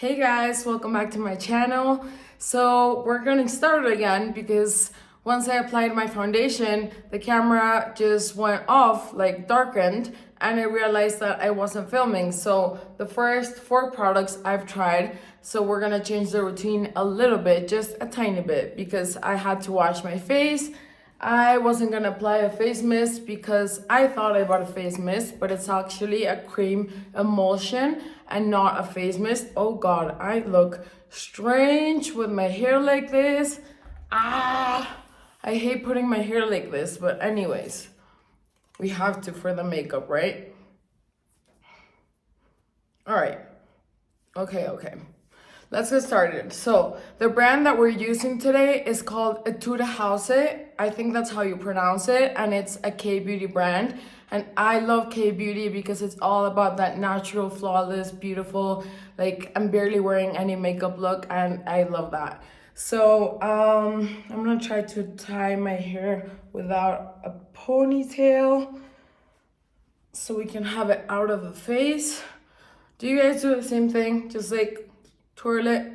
Hey guys, welcome back to my channel. So we're getting started again because once I applied my foundation, the camera just went off, like darkened, and I realized that I wasn't filming. So the first 4 products I've tried, so we're gonna change the routine a little bit, just a tiny bit, because I had to wash my face. I wasn't gonna apply a face mist because I thought I bought a face mist, but it's actually a cream emulsion and not a face mist. Oh God, I look strange with my hair like this. I hate putting my hair like this, but anyways, we have to for the makeup, right? All right, okay. Let's get started. So the brand that we're using today is called ETUDE HOUSE. I think that's how you pronounce it, and it's a K-beauty brand. And I love K-beauty because it's all about that natural, flawless, beautiful, like I'm barely wearing any makeup look, and I love that. So I'm gonna try to tie my hair without a ponytail so we can have it out of the face. Do you guys do the same thing? Just like twirl it?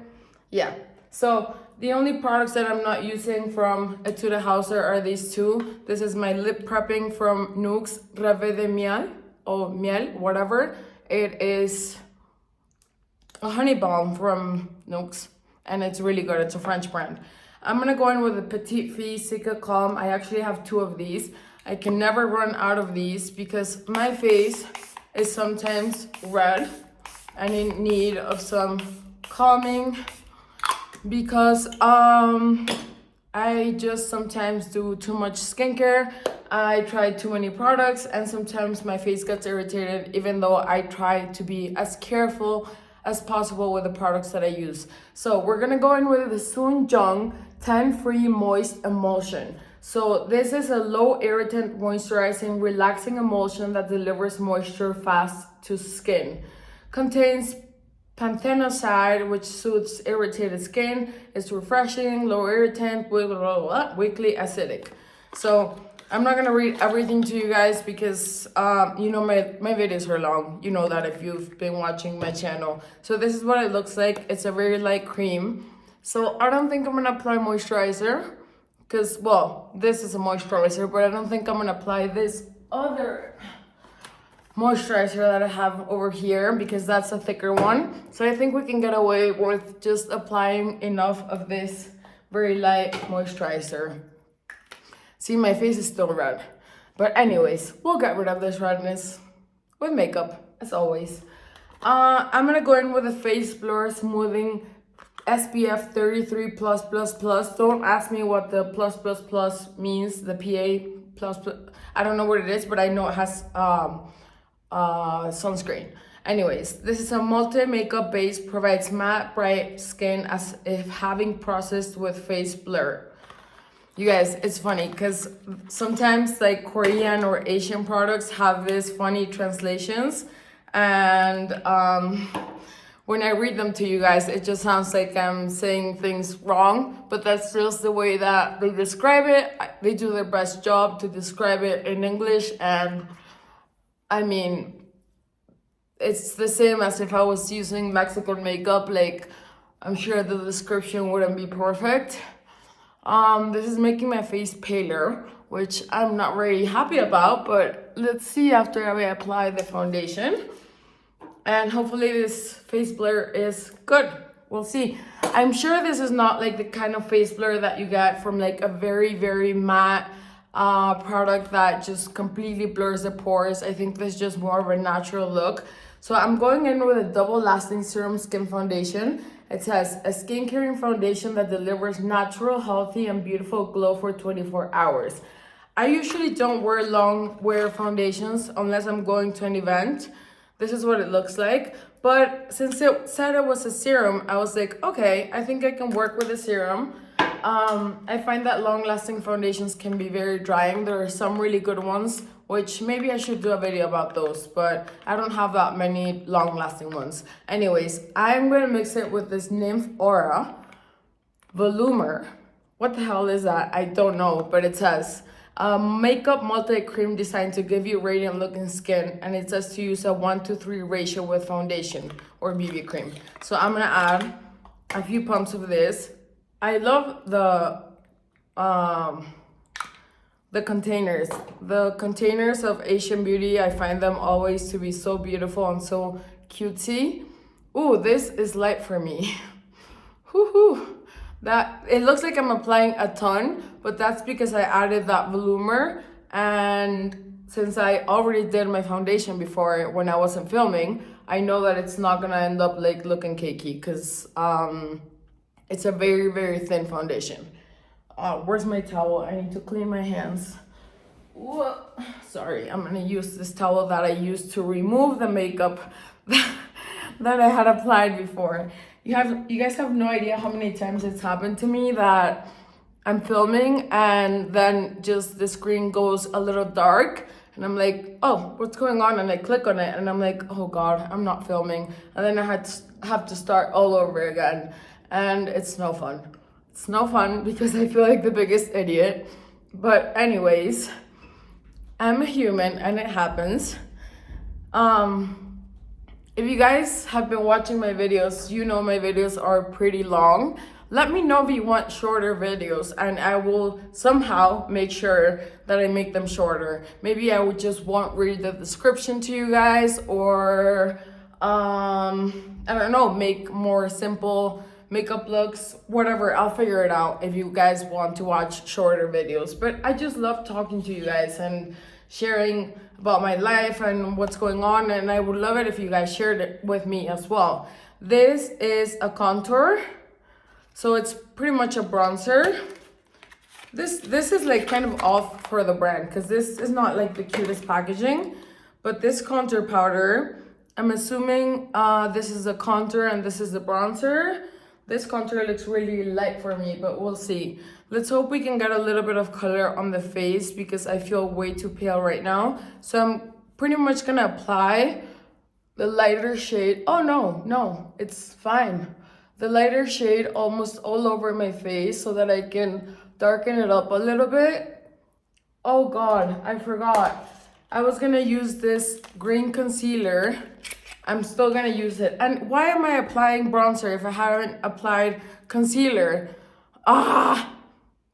Yeah. So the only products that I'm not using from Etude House are these 2. This is my lip prepping from Nuxe Rêve de Miel or Miel, whatever. It is a honey balm from Nuxe and it's really good. It's a French brand. I'm gonna go in with a Petite Fille Cica Calm. I actually have 2 of these. I can never run out of these because my face is sometimes red and in need of some calming because I just sometimes do too much skincare. I try too many products and sometimes my face gets irritated even though I try to be as careful as possible with the products that I use. So we're gonna go in with the Sun Jung Tan Free Moist Emulsion. So this is a low irritant, moisturizing, relaxing emulsion that delivers moisture fast to skin. Contains panthenolide, which soothes irritated skin. It's refreshing, low irritant, weakly acidic. So I'm not gonna read everything to you guys because you know my videos are long. You know that if you've been watching my channel. So this is what it looks like. It's a very light cream. So I don't think I'm gonna apply moisturizer because, well, this is a moisturizer, but I don't think I'm gonna apply this other moisturizer that I have over here because that's a thicker one. So I think we can get away with just applying enough of this very light moisturizer. See, my face is still red. But anyways, we'll get rid of this redness with makeup, as always. I'm gonna go in with a Face Blur Smoothing SPF 33+++. Don't ask me what the plus means, the PA++. I don't know what it is, but I know it has sunscreen. Anyways, this is a multi-makeup base, provides matte, bright skin as if having processed with face blur. You guys, it's funny because sometimes like Korean or Asian products have these funny translations, and when I read them to you guys, it just sounds like I'm saying things wrong, but that's just the way that they describe it. They do their best job to describe it in English, and I mean, it's the same as if I was using Mexican makeup. Like, I'm sure the description wouldn't be perfect. This is making my face paler, which I'm not very happy about, but let's see after I apply the foundation. And hopefully this face blur is good. We'll see. I'm sure this is not like the kind of face blur that you get from like a very matte product that just completely blurs the pores. I think this is just more of a natural look. So I'm going in with a double lasting serum skin foundation. It says a skincare foundation that delivers natural, healthy, and beautiful glow for 24 hours. I usually don't wear long wear foundations unless I'm going to an event. This is what it looks like. But since it said it was a serum, I was like, okay, I think I can work with a serum. I find that long-lasting foundations can be very drying. There are some really good ones, which maybe I should do a video about those, but I don't have that many long-lasting ones. Anyways, I'm gonna mix it with this Nymph Aura Volumer. What the hell is that? I don't know, but it says makeup multi-cream designed to give you radiant looking skin, and it says to use a 1:3 ratio with foundation, or BB cream. So I'm gonna add a few pumps of this. I love the containers. The containers of Asian Beauty, I find them always to be so beautiful and so cutesy. Ooh, this is light for me. Whoo-hoo. That, it looks like I'm applying a ton, but that's because I added that volumer, and since I already did my foundation before when I wasn't filming, I know that it's not gonna end up like looking cakey because it's a very, very thin foundation. Where's my towel? I need to clean my hands. Whoa. Sorry, I'm gonna use this towel that I used to remove the makeup that I had applied before. You guys have no idea how many times it's happened to me that I'm filming and then just the screen goes a little dark and I'm like, oh, what's going on? And I click on it and I'm like, oh God, I'm not filming. And then I have to start all over again. And it's no fun. It's no fun because I feel like the biggest idiot. But anyways, I'm a human and it happens. If you guys have been watching my videos, you know my videos are pretty long. Let me know if you want shorter videos and I will somehow make sure that I make them shorter. Maybe I would just won't read the description to you guys, or I don't know, make more simple makeup looks, whatever. I'll figure it out if you guys want to watch shorter videos. But I just love talking to you guys and sharing about my life and what's going on, and I would love it if you guys shared it with me as well. This is a contour, so it's pretty much a bronzer. This is like kind of off for the brand because this is not like the cutest packaging, but this contour powder, I'm assuming this is a contour and this is the bronzer. This contour looks really light for me, but we'll see. Let's hope we can get a little bit of color on the face because I feel way too pale right now. So I'm pretty much gonna apply the lighter shade. Oh no, it's fine. The lighter shade almost all over my face so that I can darken it up a little bit. Oh God, I forgot. I was gonna use this green concealer. I'm still gonna use it. And why am I applying bronzer if I haven't applied concealer?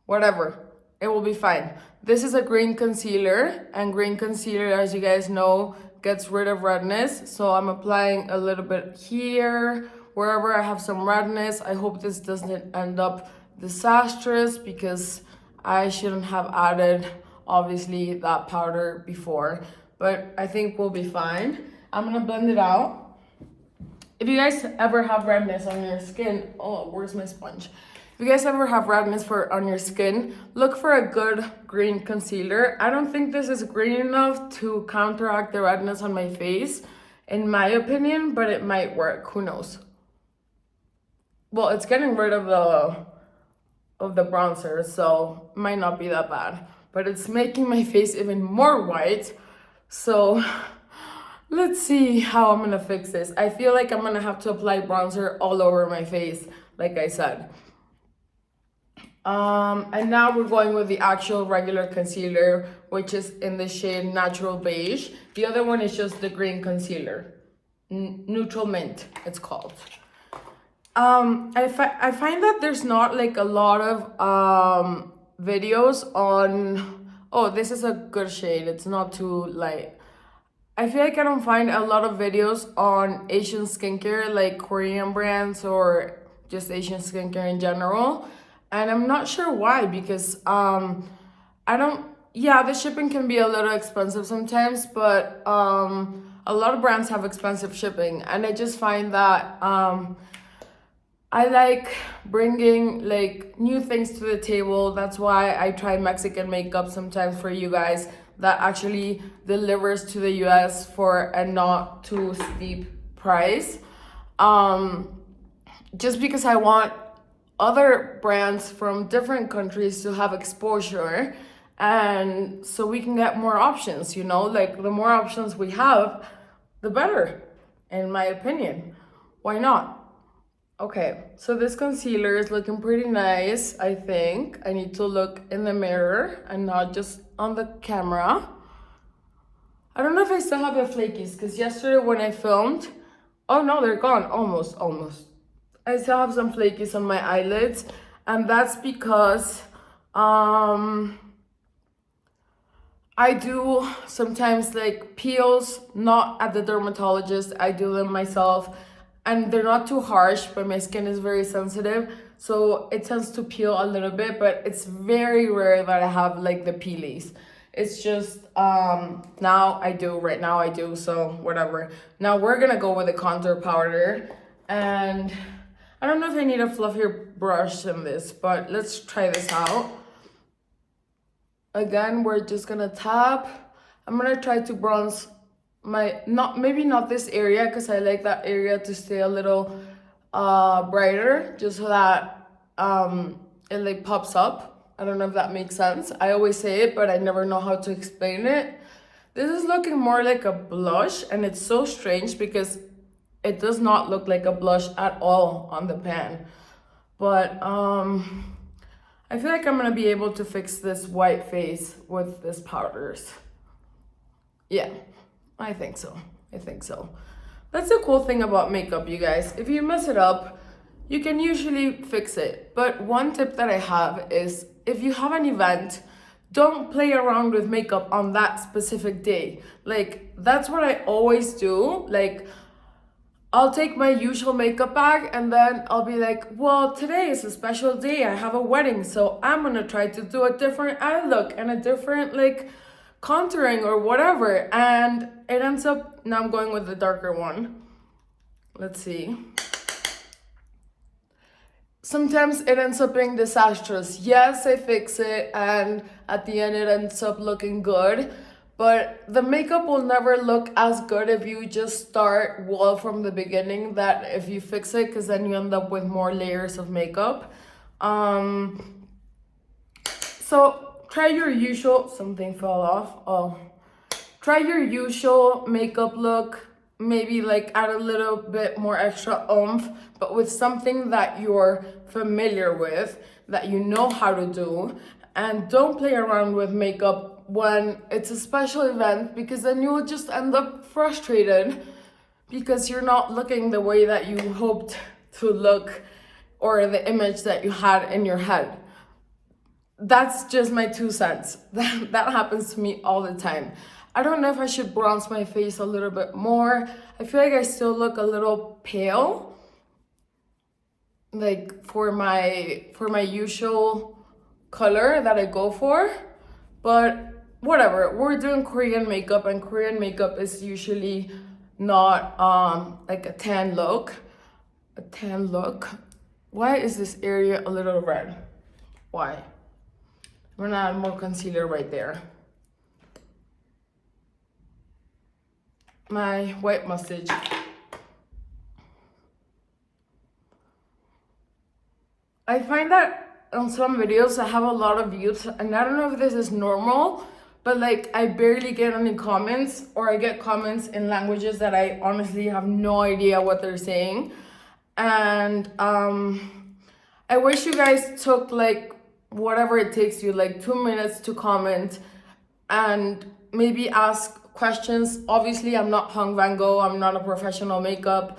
Whatever, it will be fine. This is a green concealer, and green concealer, as you guys know, gets rid of redness. So I'm applying a little bit here, wherever I have some redness. I hope this doesn't end up disastrous because I shouldn't have added, obviously, that powder before. But I think we'll be fine. I'm gonna blend it out. If you guys ever have redness on your skin, oh, where's my sponge? If you guys ever have redness on your skin, look for a good green concealer. I don't think this is green enough to counteract the redness on my face, in my opinion, but it might work, who knows? Well, it's getting rid of the bronzer, so it might not be that bad, but it's making my face even more white, so let's see how I'm gonna fix this. I feel like I'm gonna have to apply bronzer all over my face, like I said. And now we're going with the actual regular concealer, which is in the shade Natural Beige. The other one is just the green concealer. Neutral Mint, it's called. I find that there's not like a lot of videos on, oh, this is a good shade, it's not too light. I feel like I don't find a lot of videos on Asian skincare, like Korean brands or just Asian skincare in general. And I'm not sure why, because the shipping can be a little expensive sometimes, but a lot of brands have expensive shipping. And I just find that I like bringing like new things to the table. That's why I try Mexican makeup sometimes for you guys that actually delivers to the US for a not too steep price. Just because I want other brands from different countries to have exposure, and so we can get more options, you know, like the more options we have, the better, in my opinion. Why not? Okay, so this concealer is looking pretty nice, I think. I need to look in the mirror and not just on the camera. I don't know if I still have the flakies, because yesterday when I filmed, Oh no, they're gone. Almost, almost. I still have some flakies on my eyelids, and that's because I do sometimes like peels, not at the dermatologist. I do them myself, and they're not too harsh, but my skin is very sensitive, so it tends to peel a little bit, but it's very rare that I have like the peelies. It's just now I do, right now I do, so whatever. Now we're gonna go with the contour powder, and I don't know if I need a fluffier brush than this, but let's try this out. Again, we're just gonna tap. I'm gonna try to bronze my, maybe not this area, because I like that area to stay a little brighter, just so that it like pops up. I don't know if that makes sense. I always say it, but I never know how to explain it. This is looking more like a blush, and it's so strange because it does not look like a blush at all on the pan. But I feel like I'm gonna be able to fix this white face with this powders. Yeah, I think so. I think so. That's the cool thing about makeup, you guys. If you mess it up, you can usually fix it. But one tip that I have is if you have an event, don't play around with makeup on that specific day. Like, that's what I always do. Like, I'll take my usual makeup bag and then I'll be like, well, today is a special day. I have a wedding, so I'm gonna try to do a different eye look and a different like contouring or whatever. And it ends up, now I'm going with the darker one. Let's see. Sometimes it ends up being disastrous. Yes, I fix it and at the end it ends up looking good. But the makeup will never look as good if you just start well from the beginning that if you fix it, because then you end up with more layers of makeup. So try your usual, something fell off. Oh, try your usual makeup look, maybe like add a little bit more extra oomph, but with something that you're familiar with, that you know how to do. And don't play around with makeup when it's a special event, because then you will just end up frustrated because you're not looking the way that you hoped to look or the image that you had in your head. That's just my 2 cents. That happens to me all the time. I don't know if I should bronze my face a little bit more. I feel like I still look a little pale, like for my usual color that I go for, but whatever. We're doing Korean makeup, and Korean makeup is usually not like a tan look. Why is this area a little red? Why? I'm gonna add more concealer right there. My white mustache. I find that on some videos I have a lot of views, and I don't know if this is normal, but like I barely get any comments, or I get comments in languages that I honestly have no idea what they're saying. And I wish you guys took like whatever it takes you, like 2 minutes to comment and maybe ask questions. Obviously, I'm not Hung Van Gogh, I'm not a professional makeup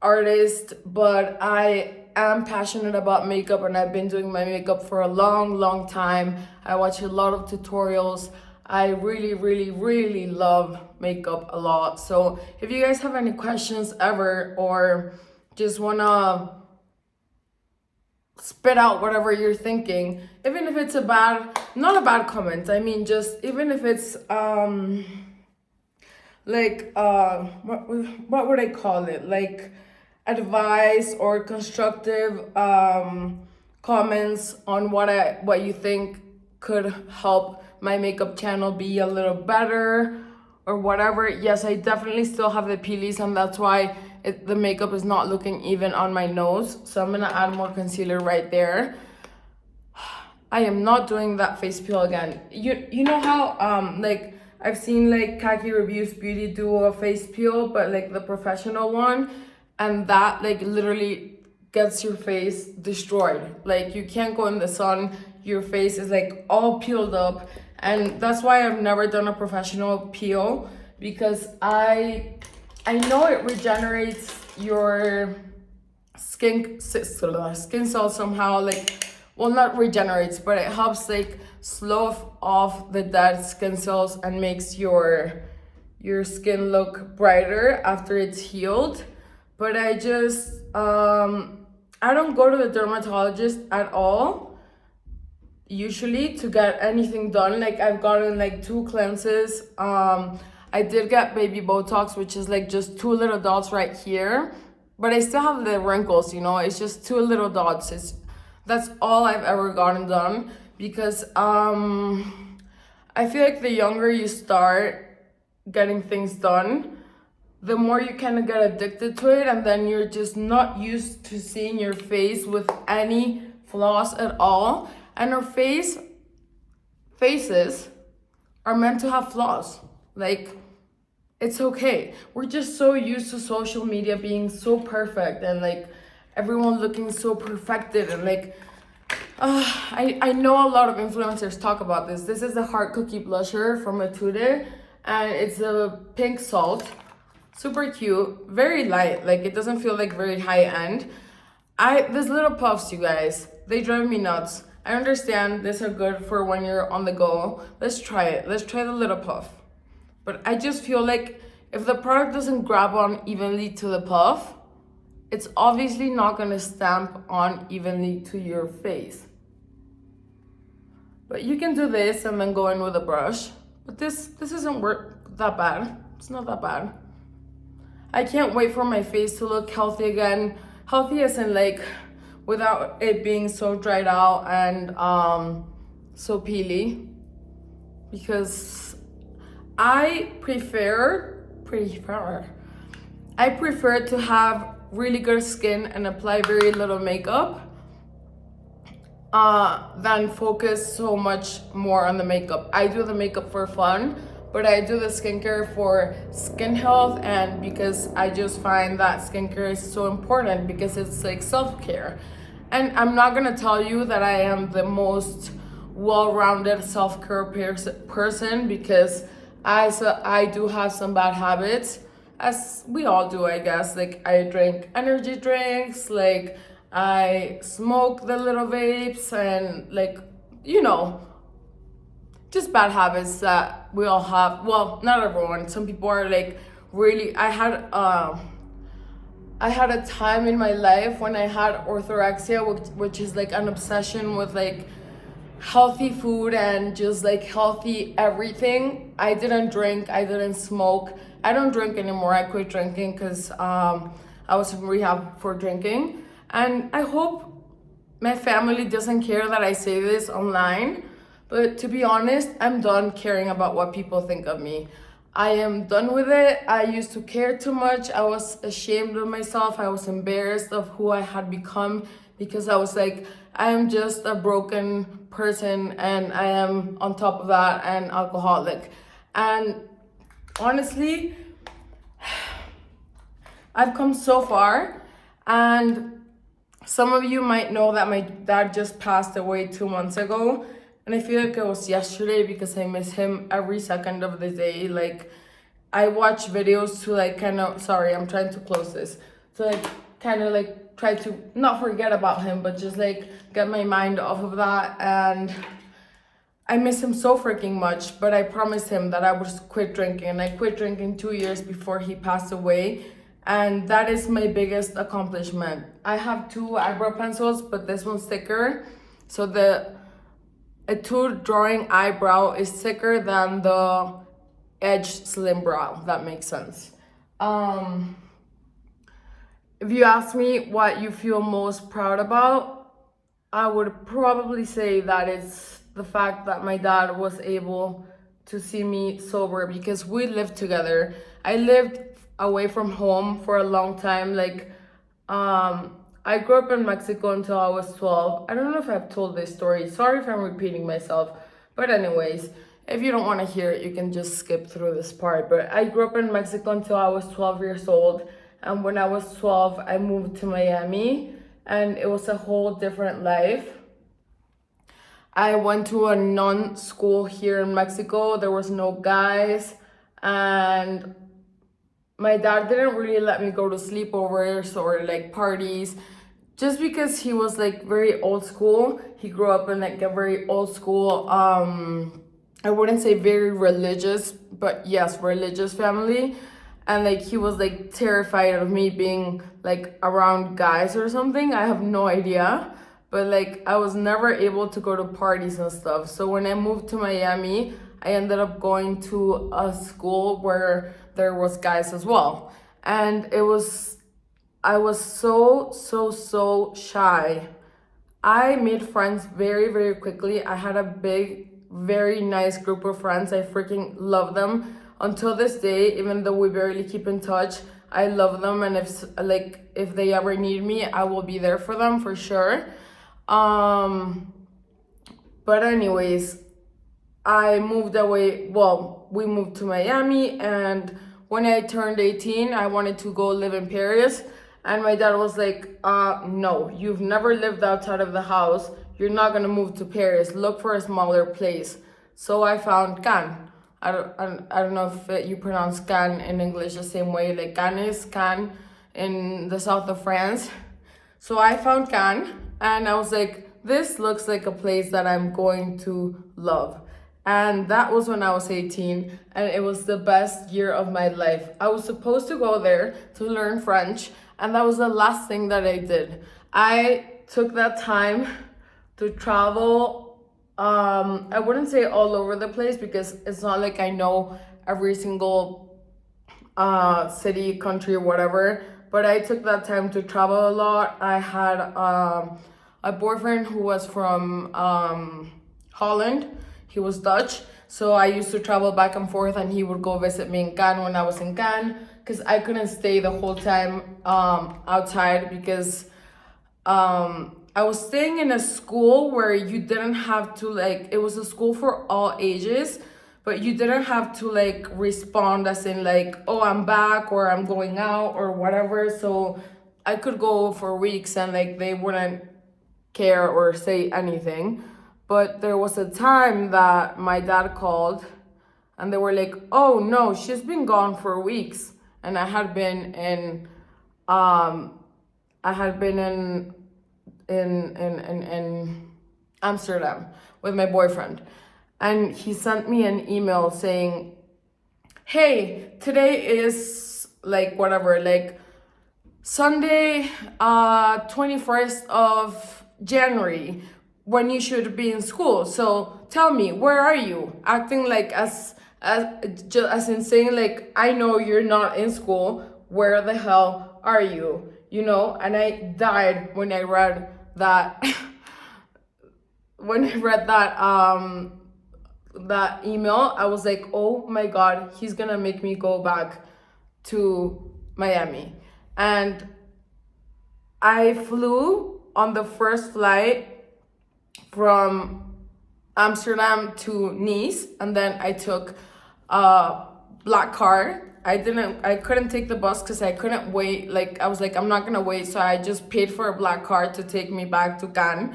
artist, but I am passionate about makeup, and I've been doing my makeup for a long time. I watch a lot of tutorials. I really love makeup a lot. So if you guys have any questions ever, or just wanna spit out whatever you're thinking, even if it's not a bad comment, I mean, just even if it's like what would I call it, like advice or constructive comments on what you think could help my makeup channel be a little better or whatever. Yes, I definitely still have the peelies, and that's why the makeup is not looking even on my nose. So I'm gonna add more concealer right there. I am not doing that face peel again. You know how like I've seen like Kaki Reviews Beauty do a face peel, but like the professional one, and that like literally gets your face destroyed. Like you can't go in the sun, your face is like all peeled up. And that's why I've never done a professional peel, because I I know it regenerates your skin cells somehow, like, well, not regenerates, but it helps like slough off the dead skin cells and makes your skin look brighter after it's healed. But I just I don't go to the dermatologist at all usually to get anything done. Like, I've gotten like 2 cleanses. I did get baby Botox, which is like just 2 little dots right here, but I still have the wrinkles, you know. It's just 2 little dots. That's all I've ever gotten done, because I feel like the younger you start getting things done, the more you kind of get addicted to it, and then you're just not used to seeing your face with any flaws at all. And our faces are meant to have flaws. Like, it's okay. We're just so used to social media being so perfect and like everyone looking so perfected, and like I know a lot of influencers talk about this. This is the heart cookie blusher from ETUDE, and it's a pink salt. Super cute, very light, like it doesn't feel like very high end. These little puffs, you guys, they drive me nuts. I understand these are good for when you're on the go. Let's try it. Let's try the little puff. But I just feel like if the product doesn't grab on evenly to the puff, it's obviously not gonna stamp on evenly to your face. But you can do this and then go in with a brush. But this isn't that bad. It's not that bad. I can't wait for my face to look healthy again. Healthy as in like without it being so dried out and so peely. Because I prefer to have really good skin and apply very little makeup than focus so much more on the makeup. I do the makeup for fun, but I do the skincare for skin health, and because I just find that skincare is so important, because it's like self-care. And I'm not gonna tell you that I am the most well-rounded self-care person, because I do have some bad habits, as we all do, I guess. Like, I drink energy drinks, like I smoke the little vapes, and like, you know, just bad habits that we all have. Well, not everyone. Some people are like really. I had a time in my life when I had orthorexia, which is like an obsession with like healthy food and just like healthy everything. I didn't drink, I didn't smoke. I don't drink anymore. I quit drinking because I was in rehab for drinking. And I hope my family doesn't care that I say this online, but to be honest, I'm done caring about what people think of me. I am done with it. I used to care too much. I was ashamed of myself. I was embarrassed of who I had become, because I was like, I am just a broken person, and I am on top of that an alcoholic. And honestly, I've come so far. And some of you might know that my dad just passed away 2 months ago. And I feel like it was yesterday, because I miss him every second of the day. Like, I watch videos to like kind of, sorry, I'm trying to close this. To like kind of like try to not forget about him, but just like get my mind off of that. And I miss him so freaking much, but I promised him that I would quit drinking. And I quit drinking 2 years before he passed away. And that is my biggest accomplishment. I have 2 eyebrow pencils, but this one's thicker. So the ETUDE drawing eyebrow is thicker than the Edge Slim Brow. That makes sense. If you ask me what you feel most proud about, I would probably say that it's the fact that my dad was able to see me sober, because we lived together. I lived away from home for a long time. Like, I grew up in Mexico until I was 12. I don't know if I've told this story. Sorry if I'm repeating myself. But anyways, if you don't want to hear it, you can just skip through this part. But I grew up in Mexico until I was 12 years old. And when I was 12, I moved to Miami. And it was a whole different life. I went to a nun school here in Mexico. There was no guys. And my dad didn't really let me go to sleepovers or like parties, just because he was like very old school. He grew up in like a very old school, I wouldn't say very religious, but yes, religious family. And like he was like terrified of me being like around guys or something. I have no idea. But like I was never able to go to parties and stuff. So when I moved to Miami, I ended up going to a school where there was guys as well. And I was so shy. I made friends very, very quickly. I had a big, very nice group of friends. I freaking love them. Until this day, even though we barely keep in touch, I love them. And if they ever need me, I will be there for them for sure. But anyways, I moved away. Well, we moved to Miami, and when I turned 18, I wanted to go live in Paris. And my dad was like, no, you've never lived outside of the house. You're not gonna move to Paris. Look for a smaller place. So I found Cannes. I don't know if you pronounce Cannes in English the same way. Like Cannes is Cannes in the south of France. So I found Cannes, and I was like, this looks like a place that I'm going to love. And that was when I was 18, and it was the best year of my life. I was supposed to go there to learn French, and that was the last thing that I did. I took that time to travel. I wouldn't say all over the place, because it's not like I know every single city, country, or whatever. But I took that time to travel a lot. I had a boyfriend who was from Holland. He was Dutch. So I used to travel back and forth, and he would go visit me in Cannes when I was in Cannes, because I couldn't stay the whole time outside, because I was staying in a school where you didn't have to like, it was a school for all ages, but you didn't have to like respond as in like, oh, I'm back or I'm going out or whatever. So I could go for weeks and like they wouldn't care or say anything. But there was a time that my dad called, and they were like, oh no, she's been gone for weeks. And I had been in in Amsterdam with my boyfriend. And he sent me an email saying, hey, today is like whatever, like Sunday, 21st of January, when you should be in school. So tell me, where are you? Acting like as in saying like, I know you're not in school. Where the hell are you? You know? And I died when I read that. When I read that email, I was like, oh my God, he's gonna make me go back to Miami. And I flew on the first flight from Amsterdam to Nice, and then I took a black car. I couldn't take the bus because I couldn't wait. Like, I was like, I'm not gonna wait. So I just paid for a black car to take me back to Cannes.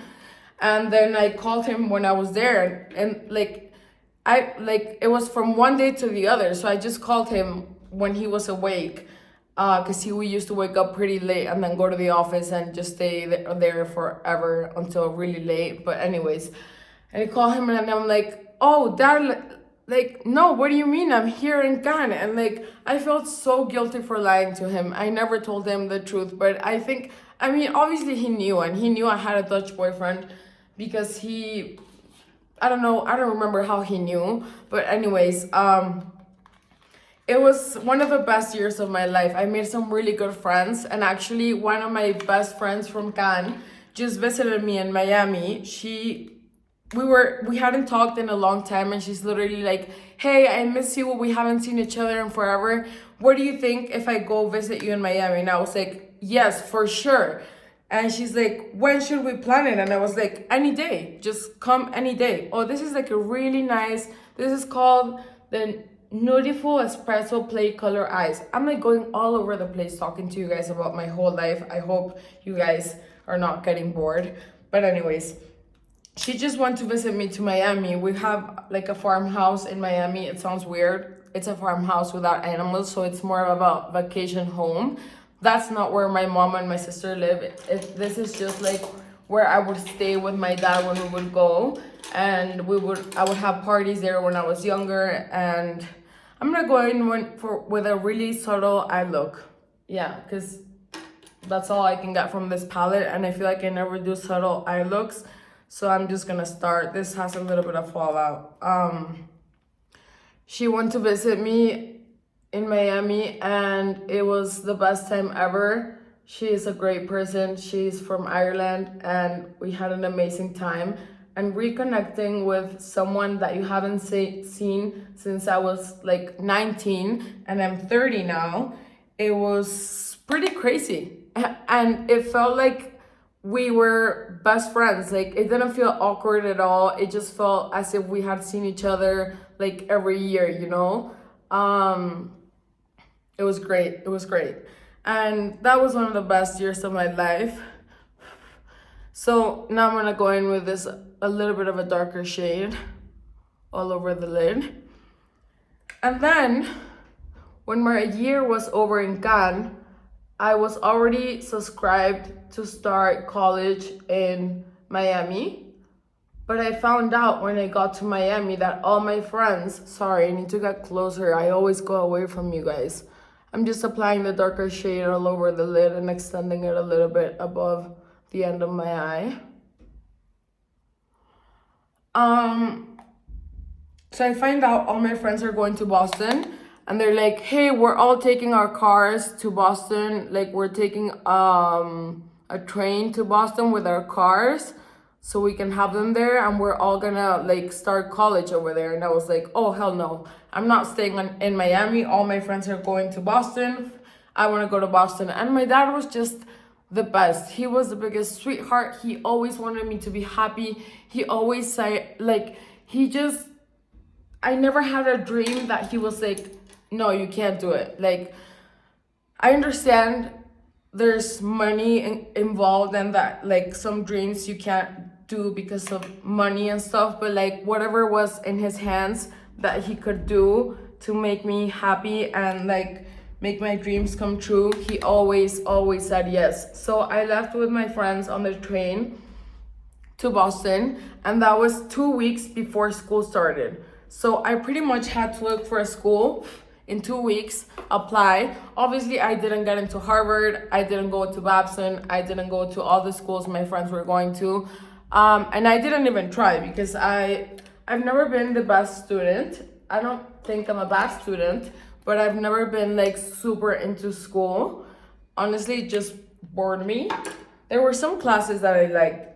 And then I called him when I was there, and it was from one day to the other. So I just called him when he was awake, because we used to wake up pretty late and then go to the office and just stay there forever until really late. But anyways, and I call him, and I'm like, oh, Dad, like, no, what do you mean? I'm here in Cannes. And like, I felt so guilty for lying to him. I never told him the truth, but I mean, obviously he knew, and he knew I had a Dutch boyfriend, because I don't know, I don't remember how he knew, but anyways, it was one of the best years of my life. I made some really good friends, and actually one of my best friends from Cannes just visited me in Miami. We hadn't talked in a long time, and she's literally like, hey, I miss you, we haven't seen each other in forever. What do you think if I go visit you in Miami? And I was like, yes, for sure. And she's like, when should we plan it? And I was like, any day, just come any day. Oh, this is like a really nice, this is called the Beautiful Espresso Play Color Eyes. I'm like going all over the place talking to you guys about my whole life. I hope you guys are not getting bored. But anyways, she just wanted to visit me to Miami. We have like a farmhouse in Miami. It sounds weird. it's a farmhouse without animals, so it's more of a vacation home. That's not where my mom and my sister live. This is just like where I would stay with my dad when we would go, and I would have parties there when I was younger. And I'm gonna go in with a really subtle eye look. Yeah, because that's all I can get from this palette, and I feel like I never do subtle eye looks. So I'm just gonna start. This has a little bit of fallout. She went to visit me in Miami, and it was the best time ever. She is a great person. She's from Ireland, and we had an amazing time. And reconnecting with someone that you haven't seen since I was like 19, and I'm 30 now, it was pretty crazy. And it felt like we were best friends. Like, it didn't feel awkward at all. It just felt as if we had seen each other like every year, you know? It was great. It was great. And that was one of the best years of my life. So now I'm gonna go in with this a little bit of a darker shade all over the lid. And then when my year was over in Cannes, I was already subscribed to start college in Miami. But I found out when I got to Miami that all my friends, sorry, I need to get closer. I always go away from you guys. I'm just applying the darker shade all over the lid and extending it a little bit above the end of my eye. So I find out all my friends are going to Boston, and they're like, hey, we're all taking our cars to Boston. Like, we're taking a train to Boston with our cars so we can have them there, and we're all gonna like start college over there. And I was like, oh, hell no. I'm not staying in Miami. All my friends are going to Boston. I wanna go to Boston. And my dad was just the best. He was the biggest sweetheart. He always wanted me to be happy. He always said, like, I never had a dream that he was like, no, you can't do it. Like, I understand there's money involved and that, like, some dreams you can't do because of money and stuff, but like whatever was in his hands that he could do to make me happy and like make my dreams come true, he always said yes. So I left with my friends on the train to Boston, and that was 2 weeks before school started. So I pretty much had to look for a school in 2 weeks, apply. Obviously, I didn't get into Harvard. I didn't go to Babson. I didn't go to all the schools my friends were going to. And I didn't even try because I've never been the best student. I don't think I'm a bad student, but I've never been like super into school. Honestly, it just bored me. There were some classes that I liked.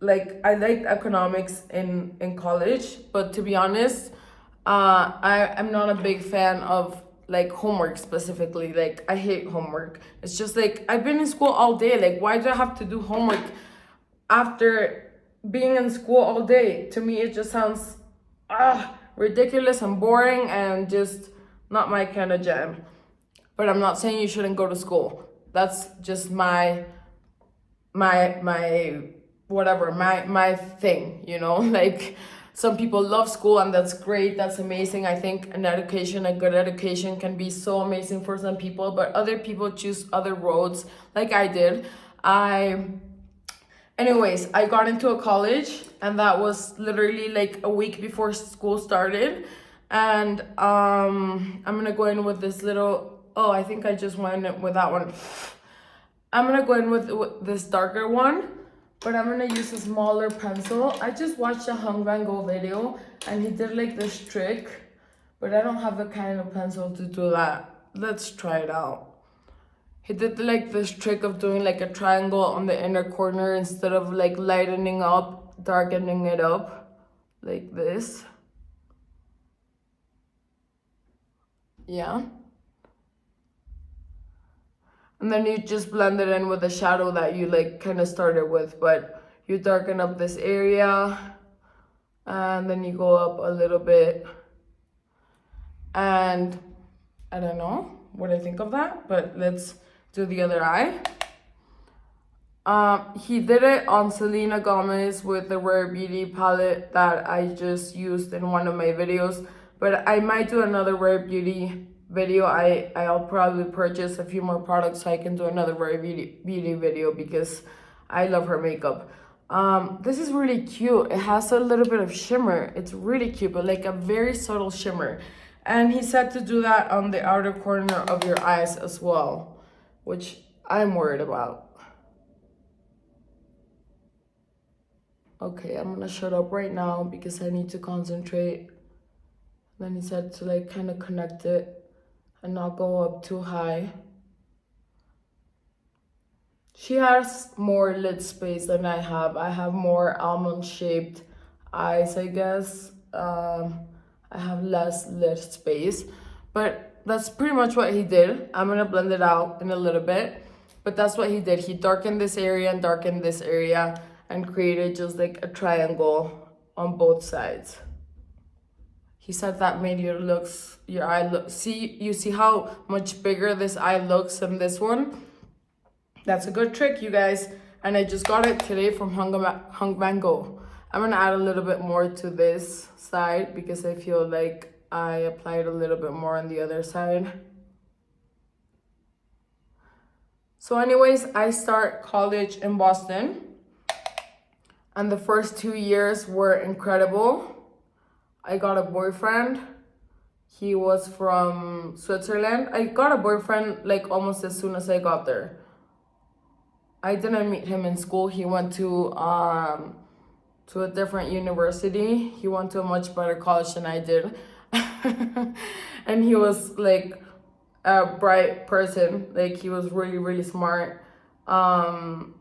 Like, I liked economics in college, but to be honest, I'm not a big fan of like homework specifically. Like, I hate homework. It's just like, I've been in school all day. Like, why do I have to do homework after being in school all day? To me, it just sounds ridiculous and boring and just not my kind of jam. But I'm not saying you shouldn't go to school. That's just my whatever, my thing, you know? Like, some people love school, and that's great, that's amazing. I think a good education can be so amazing for some people, but other people choose other roads, like I did. Anyways, I got into a college, and that was literally like a week before school started. And I'm gonna go in with this little, I think I just went with that one. I'm gonna go in with this darker one, but I'm gonna use a smaller pencil. I just watched a Hung Van Gogh video, and he did like this trick, but I don't have the kind of pencil to do that. Let's try it out. He did like this trick of doing like a triangle on the inner corner instead of like lightening up, darkening it up, like this. Yeah. And then you just blend it in with the shadow that you like kind of started with, but you darken up this area, and then you go up a little bit. And I don't know what I think of that, but let's do the other eye. He did it on Selena Gomez with the Rare Beauty palette that I just used in one of my videos, but I might do another Rare Beauty video. I'll probably purchase a few more products so I can do another Rare Beauty video because I love her makeup. This is really cute. It has a little bit of shimmer. It's really cute, but like a very subtle shimmer. And he said to do that on the outer corner of your eyes as well, which I'm worried about. Okay, I'm gonna shut up right now because I need to concentrate. Then he said to like kind of connect it and not go up too high. She has more lid space than I have. I have more almond shaped eyes, I guess. I have less lid space, but that's pretty much what he did. I'm gonna blend it out in a little bit, but that's what he did. He darkened this area and darkened this area and created just like a triangle on both sides. He said that made your eye look, you see how much bigger this eye looks than this one? That's a good trick, you guys. And I just got it today from Hung Mango. I'm gonna add a little bit more to this side because I feel like I applied a little bit more on the other side. So anyways, I start college in Boston. And the first 2 years were incredible. I got a boyfriend. He was from Switzerland. I got a boyfriend like almost as soon as I got there. I didn't meet him in school. He went to a different university. He went to a much better college than I did. And he was like a bright person. Like he was really, really smart. I'm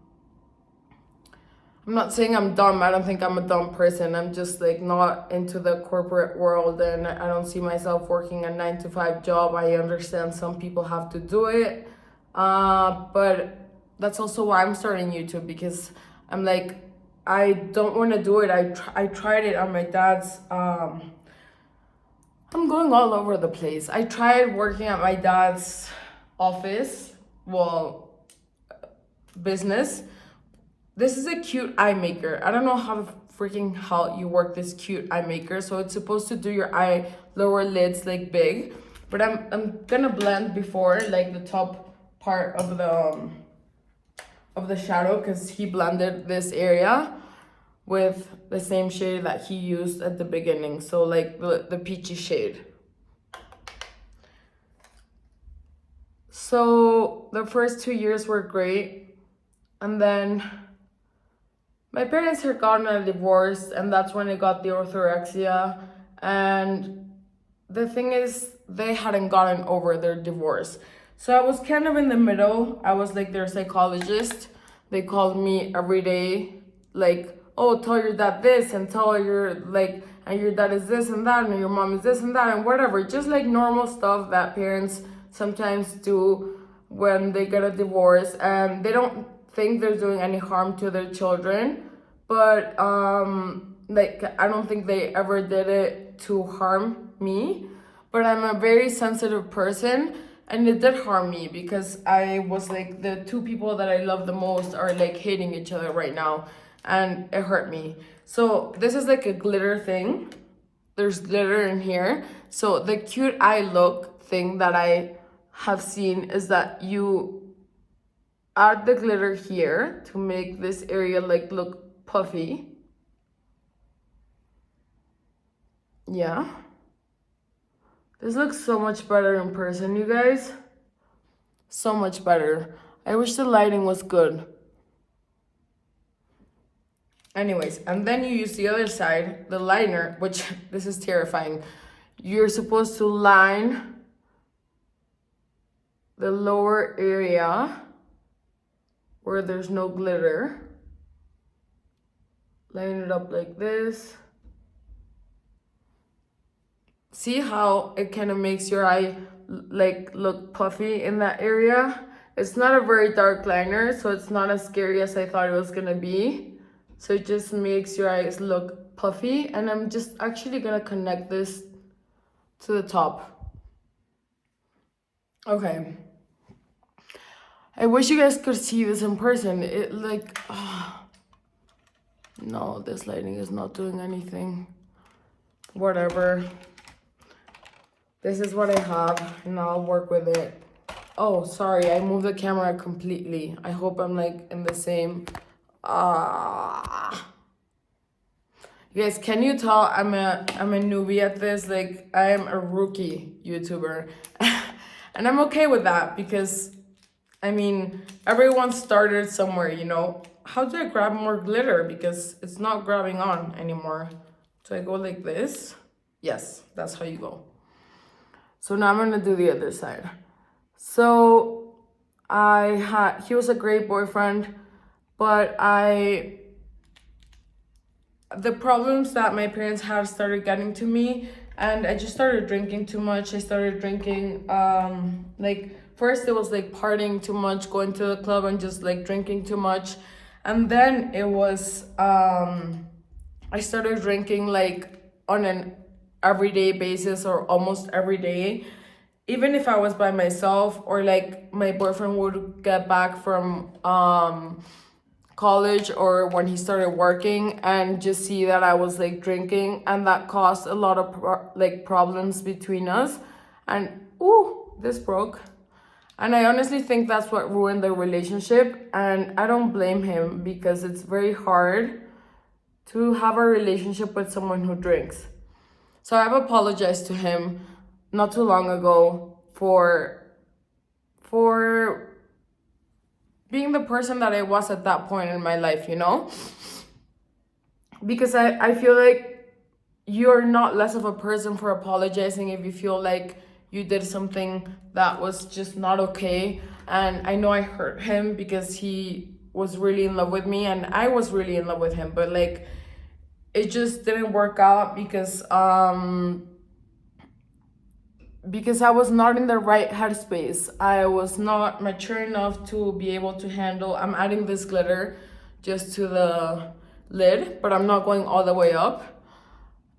not saying I'm dumb. I don't think I'm a dumb person. I'm just like not into the corporate world and I don't see myself working a 9-to-5 job. I understand some people have to do it. But that's also why I'm starting YouTube, because I'm like, I don't want to do it. I tried it on my dad's, I'm going all over the place. I tried working at my dad's office, business. This is a cute eye maker. I don't know how you work this cute eye maker. So it's supposed to do your eye lower lids like big, but I'm gonna blend before like the top part of the shadow, because he blended this area with the same shade that he used at the beginning. So like the peachy shade. So the first 2 years were great. And then my parents had gotten a divorce, and that's when I got the orthorexia. And the thing is, they hadn't gotten over their divorce. So I was kind of in the middle. I was like their psychologist. They called me every day, like, oh, tell your dad this, and tell your, like, and your dad is this and that, and your mom is this and that, and whatever. Just like normal stuff that parents sometimes do when they get a divorce, and they don't think they're doing any harm to their children, but like I don't think they ever did it to harm me. But I'm a very sensitive person, and it did harm me because I was like, the two people that I love the most are like hating each other right now, and it hurt me. So this is like a glitter thing. There's glitter in here. So the cute eye look thing that I have seen is that you add the glitter here to make this area like look puffy. Yeah. This looks so much better in person, you guys. So much better. I wish the lighting was good. Anyways, and then you use the other side, the liner, which this is terrifying. You're supposed to line the lower area where there's no glitter. Line it up like this. See how it kind of makes your eye like look puffy in that area? It's not a very dark liner, so it's not as scary as I thought it was gonna be. So it just makes your eyes look puffy, and I'm just actually gonna connect this to the top. Okay. I wish you guys could see this in person. It like, no, this lighting is not doing anything. Whatever. This is what I have, and I'll work with it. Oh, sorry, I moved the camera completely. I hope I'm like in the same. You guys, can you tell I'm a newbie at this? Like, I am a rookie YouTuber, and I'm okay with that because, I mean, everyone started somewhere, you know. How do I grab more glitter? Because it's not grabbing on anymore. Do I go like this? Yes, that's how you go. So now I'm gonna do the other side. So he was a great boyfriend, but the problems that my parents had started getting to me, and I just started drinking too much. I started drinking, like, first it was like partying too much, going to the club and just like drinking too much. And then it was, I started drinking like on an everyday basis or almost every day. Even if I was by myself or like my boyfriend would get back from, college or when he started working and just see that I was like drinking, and that caused a lot of problems between us. And ooh, this broke. And I honestly think that's what ruined the relationship, and I don't blame him because it's very hard to have a relationship with someone who drinks. So I've apologized to him not too long ago for being the person that I was at that point in my life, you know? Because I feel like you're not less of a person for apologizing if you feel like you did something that was just not okay. And I know I hurt him because he was really in love with me and I was really in love with him, but like it just didn't work out because I was not in the right headspace. I was not mature enough to be able to handle. I'm adding this glitter just to the lid, but I'm not going all the way up.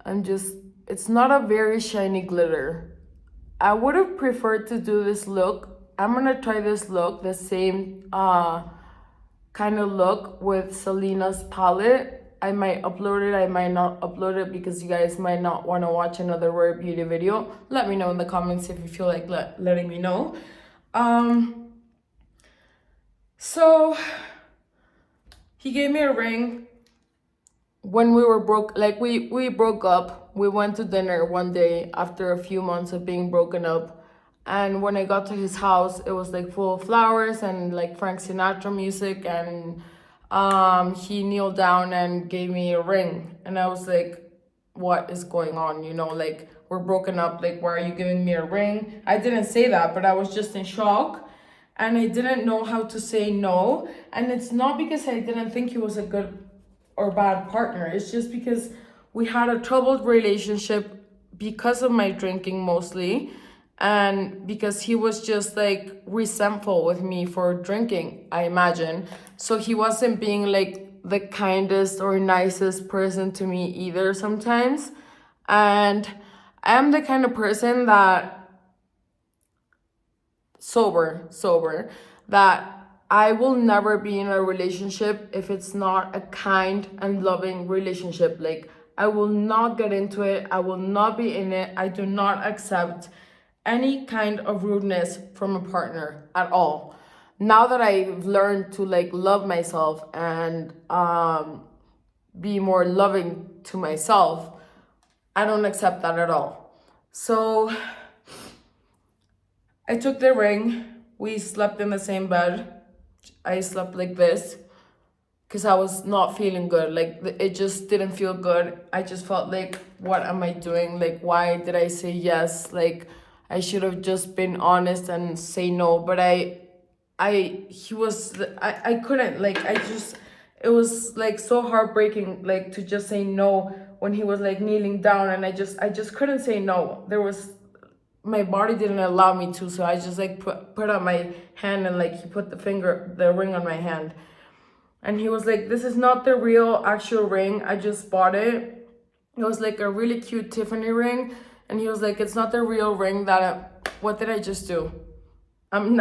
It's not a very shiny glitter. I would have preferred to do this look. I'm gonna try this look, the same kind of look with Selena's palette. I might upload it, I might not upload it because you guys might not want to watch another rare beauty video. Let me know in the comments if you feel like letting me know. So he gave me a ring when we were broke, like we broke up. We went to dinner one day after a few months of being broken up. And when I got to his house, it was like full of flowers and like Frank Sinatra music, and he kneeled down and gave me a ring. And I was like, what is going on? You know, like, we're broken up. Like, why are you giving me a ring? I didn't say that, but I was just in shock. And I didn't know how to say no. And it's not because I didn't think he was a good or bad partner. It's just because we had a troubled relationship because of my drinking mostly. And because he was just like resentful with me for drinking, I imagine. So he wasn't being like the kindest or nicest person to me either sometimes. And I am the kind of person that sober, that I will never be in a relationship if it's not a kind and loving relationship. Like, I will not get into it. I will not be in it. I do not accept any kind of rudeness from a partner at all. Now that I've learned to like love myself and be more loving to myself, I don't accept that at all. So I took the ring. We slept in the same bed. I slept like this because I was not feeling good. Like, it just didn't feel good. I just felt like, what am I doing? Like, why did I say yes? Like, I should have just been honest and say no. But I couldn't, like, it was like so heartbreaking, like, to just say no when he was like kneeling down, and I just couldn't say no. My body didn't allow me to, so I just like put out my hand, and like he put the ring on my hand. And he was like, this is not the real actual ring. I just bought it. It was like a really cute Tiffany ring. And he was like, it's not the real ring what did I just do?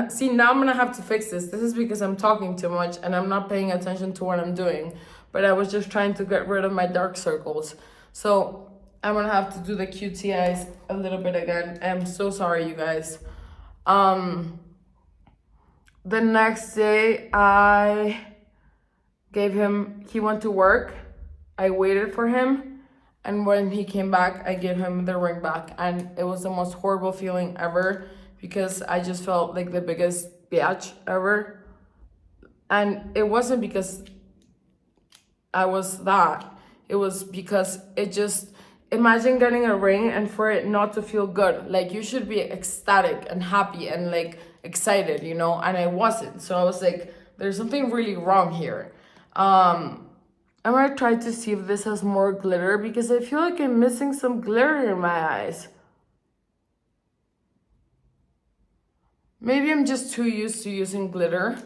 See, now I'm gonna have to fix this. This is because I'm talking too much and I'm not paying attention to what I'm doing. But I was just trying to get rid of my dark circles. So I'm gonna have to do the cutie eyes a little bit again. I'm so sorry, you guys. The next day, he went to work. I waited for him. And when he came back, I gave him the ring back. And it was the most horrible feeling ever because I just felt like the biggest bitch ever. And it wasn't because I was that. It was because it just, imagine getting a ring and for it not to feel good. Like, you should be ecstatic and happy and like excited, you know? And I wasn't. So I was like, there's something really wrong here. I'm gonna try to see if this has more glitter because I feel like I'm missing some glitter in my eyes. Maybe I'm just too used to using glitter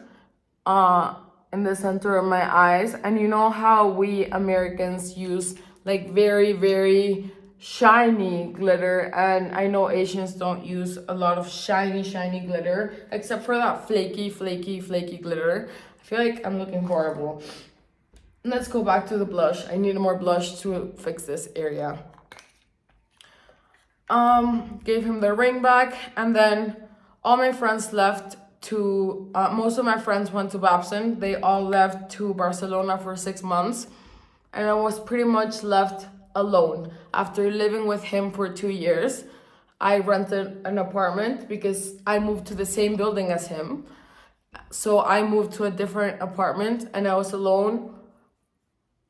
in the center of my eyes. And you know how we Americans use like very, very shiny glitter, and I know Asians don't use a lot of shiny glitter except for that flaky glitter. I feel like I'm looking horrible. Let's go back to the blush. I need more blush to fix this area. Gave him the ring back, and then all my friends left to, most of my friends went to Babson. They all left to Barcelona for 6 months, and I was pretty much left alone. After living with him for 2 years, I rented an apartment because I moved to the same building as him. So I moved to a different apartment and I was alone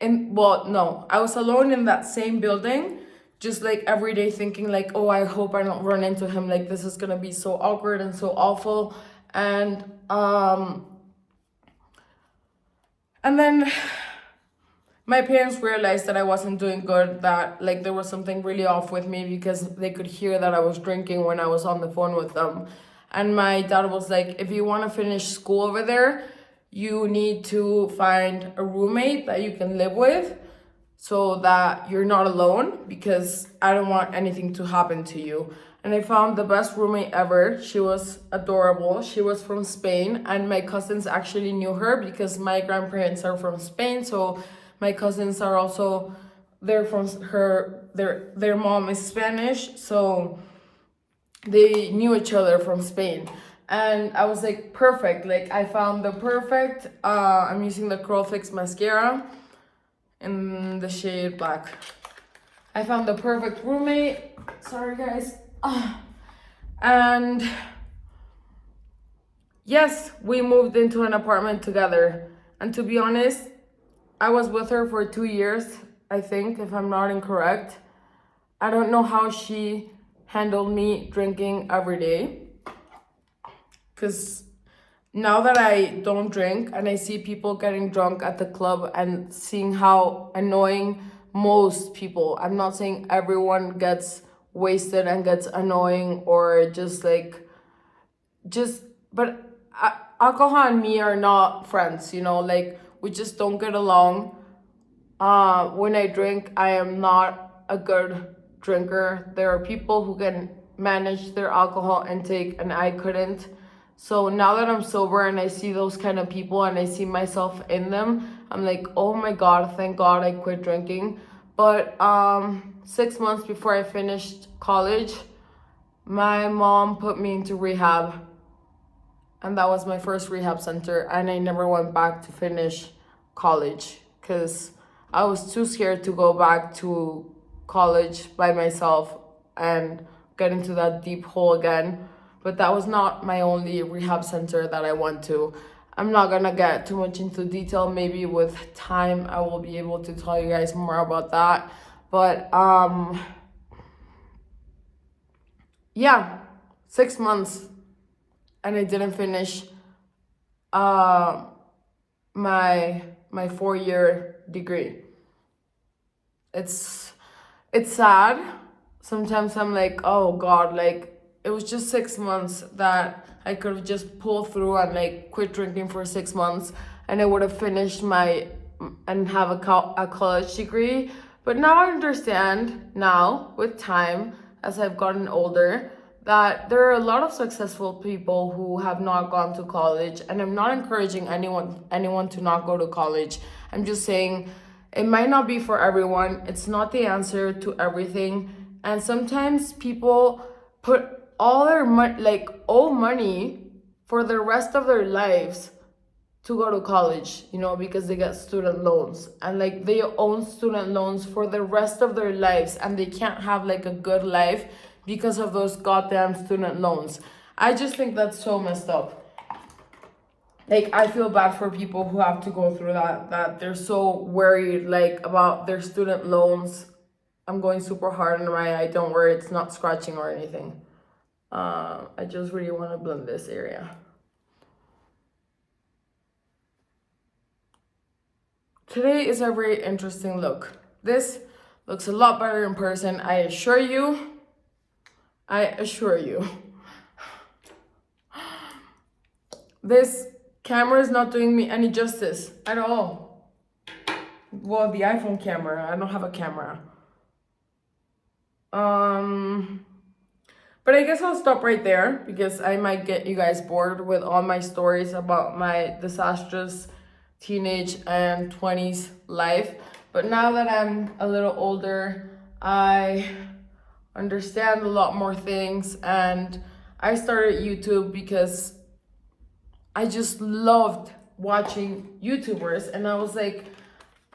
I was alone in that same building, just like every day thinking like, oh, I hope I don't run into him. Like, this is gonna be so awkward and so awful. And then my parents realized that I wasn't doing good, that like there was something really off with me because they could hear that I was drinking when I was on the phone with them. And my dad was like, if you want to finish school over there, you need to find a roommate that you can live with so that you're not alone, because I don't want anything to happen to you. And I found the best roommate ever. She was adorable. She was from Spain, and my cousins actually knew her because my grandparents are from Spain. So my cousins are also, they're from their mom is Spanish. So they knew each other from Spain. And I was like, perfect. Like, I found the perfect, I'm using the Curl Fix mascara in the shade black. I found the perfect roommate. Sorry, guys. And yes, we moved into an apartment together. And to be honest, I was with her for 2 years, I think, if I'm not incorrect. I don't know how she handled me drinking every day. Because now that I don't drink and I see people getting drunk at the club and seeing how annoying most people, I'm not saying everyone gets wasted and gets annoying or but alcohol and me are not friends, you know, like we just don't get along. When I drink, I am not a good drinker. There are people who can manage their alcohol intake and I couldn't. So now that I'm sober and I see those kind of people and I see myself in them, I'm like, oh my God, thank God I quit drinking. But 6 months before I finished college, my mom put me into rehab. And that was my first rehab center. And I never went back to finish college because I was too scared to go back to college by myself and get into that deep hole again. But that was not my only rehab center that I went to. I'm not gonna get too much into detail. Maybe with time I will be able to tell you guys more about that. But yeah, 6 months and I didn't finish my 4-year degree. It's sad. Sometimes I'm like, oh God, like it was just 6 months that I could have just pulled through and like quit drinking for 6 months and I would have finished and have a college degree. But now I understand now with time as I've gotten older that there are a lot of successful people who have not gone to college, and I'm not encouraging anyone to not go to college. I'm just saying It might not be for everyone. It's not the answer to everything. And sometimes people put all their money, like owe money for the rest of their lives to go to college, you know, because they get student loans, and like they own student loans for the rest of their lives, and they can't have like a good life because of those goddamn student loans. I just think that's so messed up. Like, I feel bad for people who have to go through that they're so worried like about their student loans. I'm going super hard on my eye, don't worry, it's not scratching or anything. I just really want to blend this area. Today is a very interesting look. This looks a lot better in person, I assure you. I assure you. This camera is not doing me any justice at all. Well, the iPhone camera, I don't have a camera. But I guess I'll stop right there because I might get you guys bored with all my stories about my disastrous teenage and 20s life. But now that I'm a little older, I understand a lot more things, and I started YouTube because I just loved watching YouTubers, and I was like,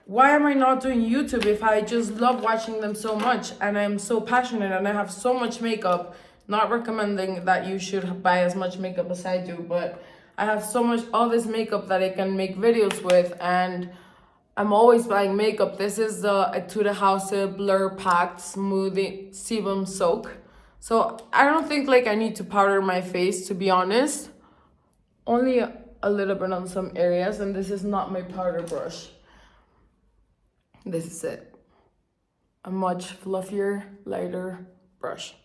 why am I not doing YouTube if I just love watching them so much and I'm so passionate and I have so much makeup? Not recommending that you should buy as much makeup as I do, but I have so much, all this makeup that I can make videos with, and I'm always buying makeup. This is the ETUDE HOUSE Blur Packed Smoothing Sebum Soak. So I don't think like I need to powder my face, to be honest. Only a little bit on some areas, and this is not my powder brush. This is it. A much fluffier, lighter brush.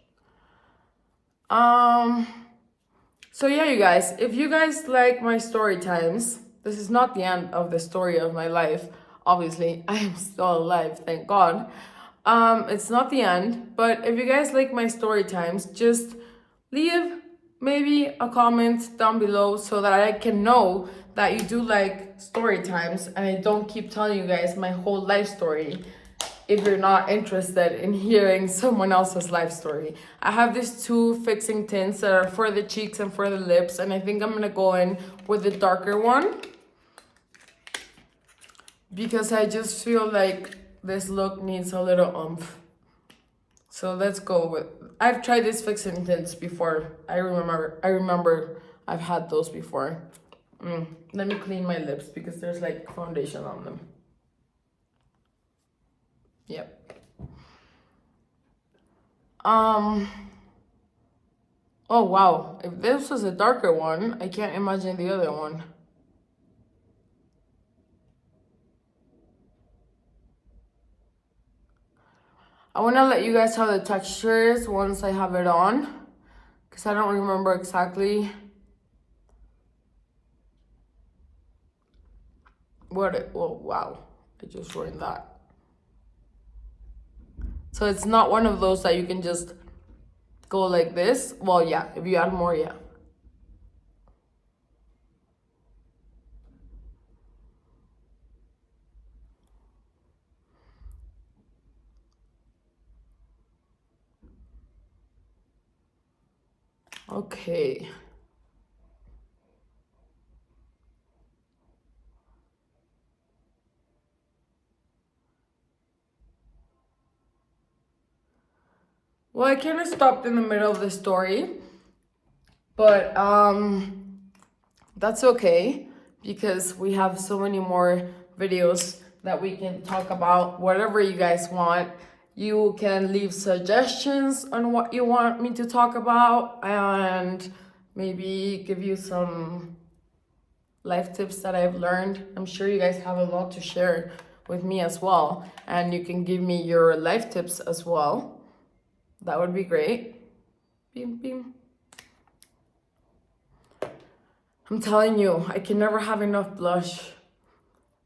So yeah, you guys, if you guys like my story times, this is not the end of the story of my life. Obviously, I am still alive, thank God. It's not the end, but if you guys like my story times, just leave maybe a comment down below so that I can know that you do like story times and I don't keep telling you guys my whole life story if you're not interested in hearing someone else's life story. I have these two fixing tints that are for the cheeks and for the lips, and I think I'm gonna go in with the darker one because I just feel like this look needs a little oomph. So let's go with, I've tried these fixing tints before. I remember I've had those before. Let me clean my lips because there's like foundation on them. Yep. Oh wow, if this was a darker one, I can't imagine the other one. I want to let you guys how the texture is once I have it on, because I don't remember exactly what it, oh wow, I just ruined that. So it's not one of those that you can just go like this. Well, yeah, if you add more, yeah. Okay. Well, I kind of stopped in the middle of the story, but that's okay because we have so many more videos that we can talk about whatever you guys want. You can leave suggestions on what you want me to talk about and maybe give you some life tips that I've learned. I'm sure you guys have a lot to share with me as well, and you can give me your life tips as well. That would be great. Beam, beam. I'm telling you, I can never have enough blush.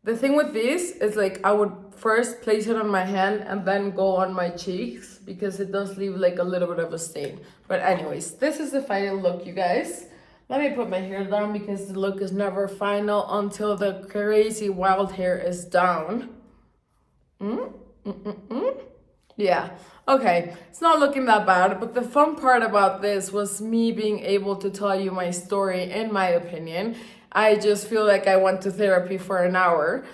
The thing with these is like I would first place it on my hand and then go on my cheeks because it does leave like a little bit of a stain. But anyways, this is the final look, you guys. Let me put my hair down because the look is never final until the crazy wild hair is down. Yeah, okay, it's not looking that bad, but the fun part about this was me being able to tell you my story, in my opinion. I just feel like I went to therapy for an hour.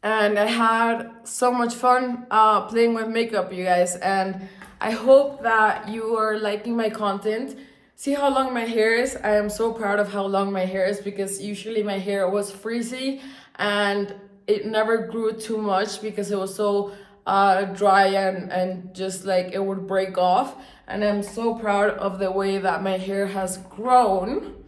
And I had so much fun playing with makeup, you guys. And I hope that you are liking my content. See how long my hair is? I am so proud of how long my hair is, because usually my hair was frizzy and it never grew too much because it was so dry and just like it would break off. And I'm so proud of the way that my hair has grown.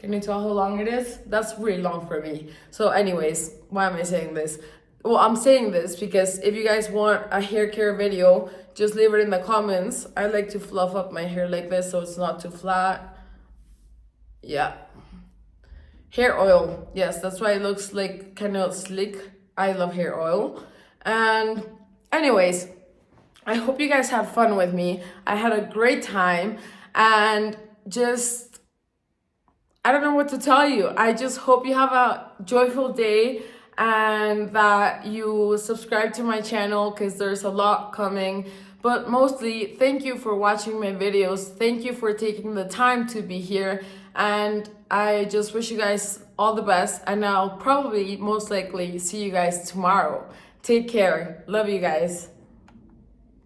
Can you tell how long it is? That's really long for me. So anyways, why am I saying this? Well, I'm saying this because if you guys want a hair care video, just leave it in the comments. I like to fluff up my hair like this so it's not too flat. Yeah. Hair oil. Yes, that's why it looks like kind of slick. I love hair oil. And anyways, I hope you guys had fun with me. I had a great time, and just I don't know what to tell you. I just hope you have a joyful day and that you subscribe to my channel, because there's a lot coming. But mostly, thank you for watching my videos. Thank you for taking the time to be here. And I just wish you guys all the best. And I'll probably, most likely, see you guys tomorrow. Take care. Love you guys.